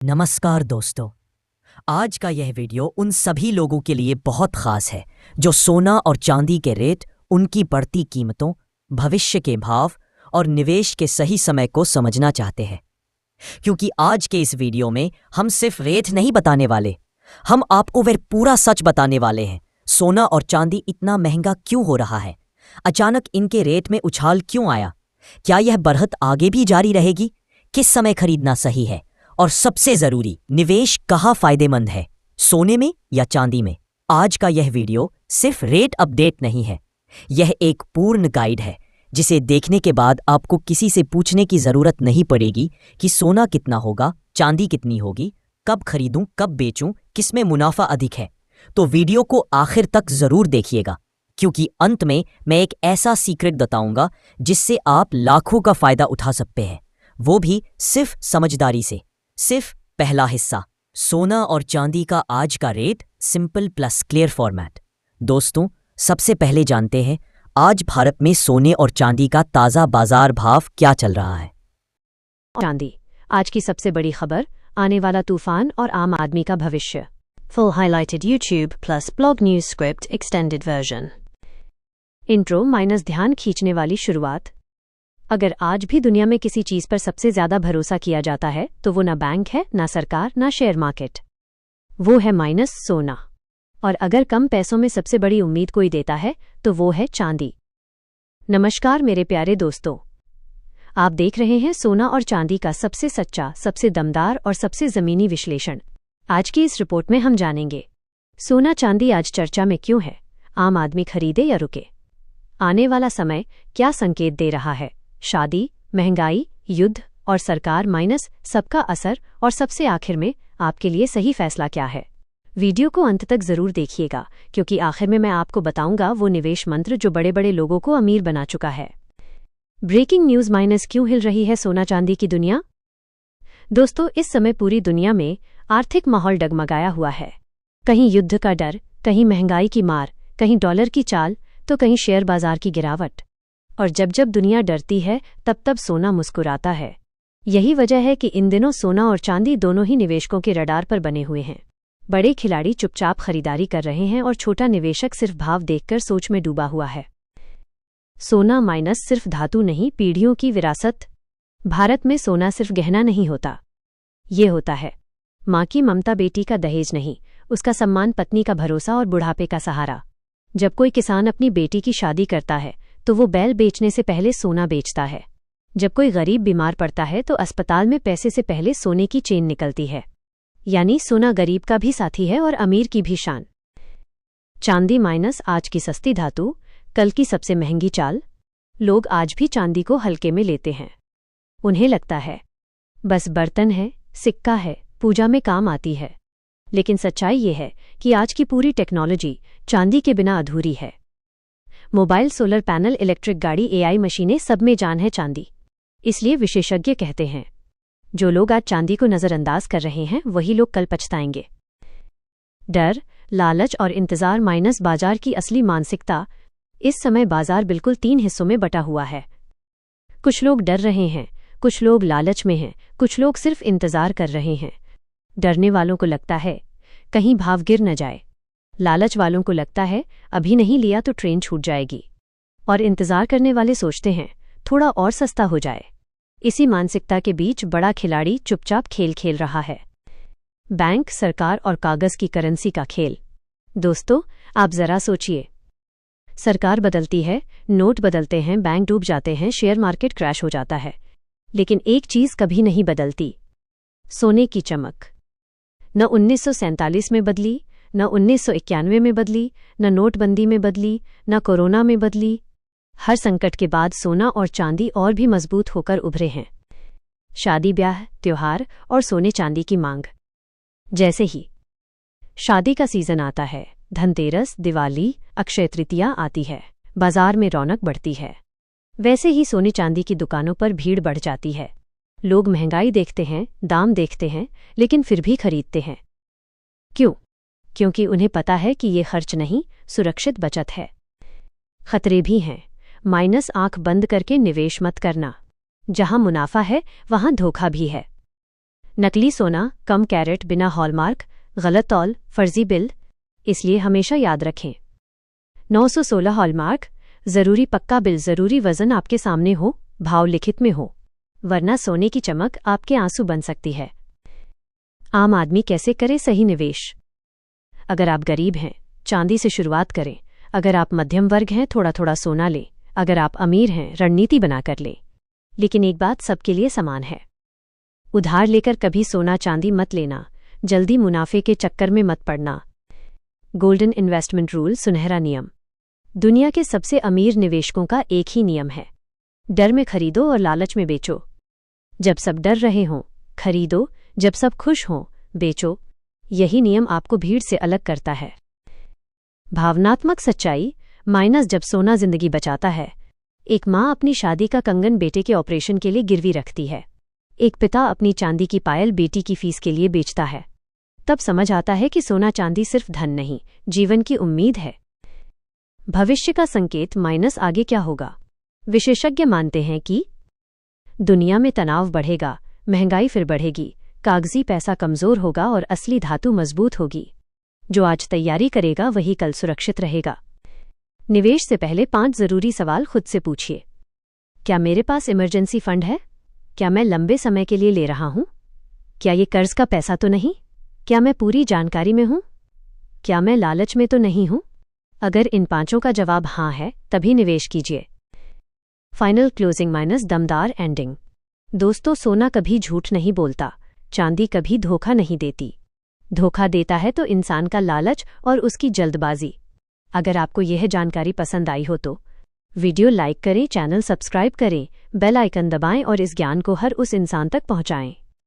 नमस्कार दोस्तों। आज का यह वीडियो उन सभी लोगों के लिए बहुत खास है जो सोना और चांदी के रेट, उनकी बढ़ती कीमतों, भविष्य के भाव और निवेश के सही समय को समझना चाहते हैं। क्योंकि आज के इस वीडियो में हम सिर्फ रेट नहीं बताने वाले, हम आपको वह पूरा सच बताने वाले हैं। सोना और चांदी इतना महंगा क्यों हो रहा है? अचानक इनके रेट में उछाल क्यों आया? क्या यह बढ़त आगे भी जारी रहेगी? किस समय खरीदना सही है? और सबसे जरूरी, निवेश कहाँ फायदेमंद है, सोने में या चांदी में? आज का यह वीडियो सिर्फ रेट अपडेट नहीं है, यह एक पूर्ण गाइड है जिसे देखने के बाद आपको किसी से पूछने की जरूरत नहीं पड़ेगी कि सोना कितना होगा, चांदी कितनी होगी, कब खरीदूं, कब बेचूं, किसमें मुनाफा अधिक है। तो वीडियो को आखिर तक जरूर देखिएगा, क्योंकि अंत में मैं एक ऐसा सीक्रेट बताऊंगा जिससे आप लाखों का फायदा उठा सकते हैं, वो भी सिर्फ समझदारी से। सिर्फ पहला हिस्सा, सोना और चांदी का आज का rate, simple plus clear format. दोस्तों, सबसे पहले जानते हैं आज भारत में सोने और चांदी का ताज़ा बाजार भाव क्या चल रहा है। चांदी, आज की सबसे बड़ी खबर, आने वाला तूफान और आम आदमी का भविष्य। Full highlighted YouTube plus blog news script extended version. Intro minus ध्यान खींचने वाली शुरुआत। अगर आज भी दुनिया में किसी चीज पर सबसे ज्यादा भरोसा किया जाता है तो वो ना बैंक है, ना सरकार, ना शेयर मार्केट, वो है माइनस सोना। और अगर कम पैसों में सबसे बड़ी उम्मीद कोई देता है तो वो है चांदी। नमस्कार मेरे प्यारे दोस्तों, आप देख रहे हैं सोना और चांदी का सबसे सच्चा, सबसे दमदार और सबसे जमीनी विश्लेषण। आज की इस रिपोर्ट में हम जानेंगे सोना चांदी आज चर्चा में क्यों है, आम आदमी खरीदे या रुके, आने वाला समय क्या संकेत दे रहा है, शादी, महंगाई, युद्ध और सरकार माइनस सबका असर, और सबसे आखिर में आपके लिए सही फैसला क्या है। वीडियो को अंत तक जरूर देखिएगा, क्योंकि आखिर में मैं आपको बताऊंगा वो निवेश मंत्र जो बड़े बड़े लोगों को अमीर बना चुका है। ब्रेकिंग न्यूज, माइनस क्यों हिल रही है सोना चांदी की दुनिया। दोस्तों, इस समय पूरी दुनिया में आर्थिक माहौल डगमगाया हुआ है। कहीं युद्ध का डर, कहीं महंगाई की मार, कहीं डॉलर की चाल, तो कहीं शेयर बाजार की गिरावट। और जब जब दुनिया डरती है तब तब सोना मुस्कुराता है। यही वजह है कि इन दिनों सोना और चांदी दोनों ही निवेशकों के रडार पर बने हुए हैं। बड़े खिलाड़ी चुपचाप खरीदारी कर रहे हैं और छोटा निवेशक सिर्फ भाव देखकर सोच में डूबा हुआ है। सोना माइनस सिर्फ धातु नहीं, पीढ़ियों की विरासत। भारत में सोना सिर्फ गहना नहीं होता, ये होता है माँ की ममता, बेटी का दहेज नहीं, उसका सम्मान, पत्नी का भरोसा और बुढ़ापे का सहारा। जब कोई किसान अपनी बेटी की शादी करता है तो वो बैल बेचने से पहले सोना बेचता है। जब कोई गरीब बीमार पड़ता है तो अस्पताल में पैसे से पहले सोने की चेन निकलती है। यानी सोना गरीब का भी साथी है और अमीर की भी शान। चांदी माइनस आज की सस्ती धातु, कल की सबसे महंगी चाल। लोग आज भी चांदी को हल्के में लेते हैं। उन्हें लगता है बस बर्तन है, सिक्का है, पूजा में काम आती है। लेकिन सच्चाई ये है कि आज की पूरी टेक्नोलॉजी चांदी के बिना अधूरी है। मोबाइल, सोलर पैनल, इलेक्ट्रिक गाड़ी, एआई मशीनें, सब में जान है चांदी। इसलिए विशेषज्ञ कहते हैं जो लोग आज चांदी को नजरअंदाज कर रहे हैं वही लोग कल पछताएंगे। डर, लालच और इंतजार माइनस बाजार की असली मानसिकता। इस समय बाजार बिल्कुल 3 हिस्सों में बटा हुआ है। कुछ लोग डर रहे हैं, कुछ लोग लालच में हैं, कुछ लोग सिर्फ इंतजार कर रहे हैं। डरने वालों को लगता है कहीं भाव गिर न जाए, लालच वालों को लगता है अभी नहीं लिया तो ट्रेन छूट जाएगी, और इंतजार करने वाले सोचते हैं थोड़ा और सस्ता हो जाए। इसी मानसिकता के बीच बड़ा खिलाड़ी चुपचाप खेल खेल रहा है, बैंक, सरकार और कागज की करेंसी का खेल। दोस्तों, आप जरा सोचिए, सरकार बदलती है, नोट बदलते हैं, बैंक डूब जाते हैं, शेयर मार्केट क्रैश हो जाता है, लेकिन एक चीज कभी नहीं बदलती, सोने की चमक। न 1947 में बदली, न 1991 में बदली, न नोटबंदी में बदली, न कोरोना में बदली। हर संकट के बाद सोना और चांदी और भी मजबूत होकर उभरे हैं। शादी, ब्याह, त्योहार और सोने चांदी की मांग। जैसे ही शादी का सीजन आता है, धनतेरस, दिवाली, अक्षय तृतीया आती है, बाजार में रौनक बढ़ती है। वैसे ही सोने चांदी की दुकानों पर भीड़ बढ़ जाती है। लोग महंगाई देखते हैं, दाम देखते हैं, लेकिन फिर भी खरीदते हैं। क्यों? क्योंकि उन्हें पता है कि ये खर्च नहीं, सुरक्षित बचत है। खतरे भी हैं, माइनस आंख बंद करके निवेश मत करना। जहां मुनाफा है वहां धोखा भी है। नकली सोना, कम कैरेट, बिना हॉलमार्क, गलत तौल, फर्जी बिल, इसलिए हमेशा याद रखें। 916 हॉलमार्क, जरूरी पक्का बिल, जरूरी वजन आपके सामने हो, भाव लिखित में हो, वरना सोने की चमक आपके आंसू बन सकती है। आम आदमी कैसे करे सही निवेश? अगर आप गरीब हैं, चांदी से शुरुआत करें। अगर आप मध्यम वर्ग हैं, थोड़ा थोड़ा सोना लें। अगर आप अमीर हैं, रणनीति बनाकर लें। लेकिन एक बात सबके लिए समान है, उधार लेकर कभी सोना चांदी मत लेना, जल्दी मुनाफे के चक्कर में मत पड़ना। गोल्डन इन्वेस्टमेंट रूल, सुनहरा नियम। दुनिया के सबसे अमीर निवेशकों का एक ही नियम है, डर में खरीदो और लालच में बेचो। जब सब डर रहे हों, खरीदो, जब सब खुश हों, बेचो। यही नियम आपको भीड़ से अलग करता है। भावनात्मक सच्चाई माइनस, जब सोना जिंदगी बचाता है। एक माँ अपनी शादी का कंगन बेटे के ऑपरेशन के लिए गिरवी रखती है। एक पिता अपनी चांदी की पायल बेटी की फीस के लिए बेचता है। तब समझ आता है कि सोना चांदी सिर्फ धन नहीं, जीवन की उम्मीद है। भविष्य का संकेत माइनस, आगे क्या होगा? विशेषज्ञ मानते हैं कि दुनिया में तनाव बढ़ेगा, महंगाई फिर बढ़ेगी, कागजी पैसा कमजोर होगा और असली धातु मजबूत होगी। जो आज तैयारी करेगा वही कल सुरक्षित रहेगा। निवेश से पहले 5 जरूरी सवाल खुद से पूछिए। क्या मेरे पास इमरजेंसी फंड है? क्या मैं लंबे समय के लिए ले रहा हूं? क्या ये कर्ज का पैसा तो नहीं? क्या मैं पूरी जानकारी में हूं? क्या मैं लालच में तो नहीं हूं? अगर इन 5 का जवाब हां है, तभी निवेश कीजिए। फाइनल क्लोजिंग माइनस, दमदार एंडिंग। दोस्तों, सोना कभी झूठ नहीं बोलता, चांदी कभी धोखा नहीं देती। धोखा देता है तो इंसान का लालच और उसकी जल्दबाजी। अगर आपको यह जानकारी पसंद आई हो तो वीडियो लाइक करें, चैनल सब्सक्राइब करें, बेल आइकन दबाएं और इस ज्ञान को हर उस इंसान तक पहुंचाएं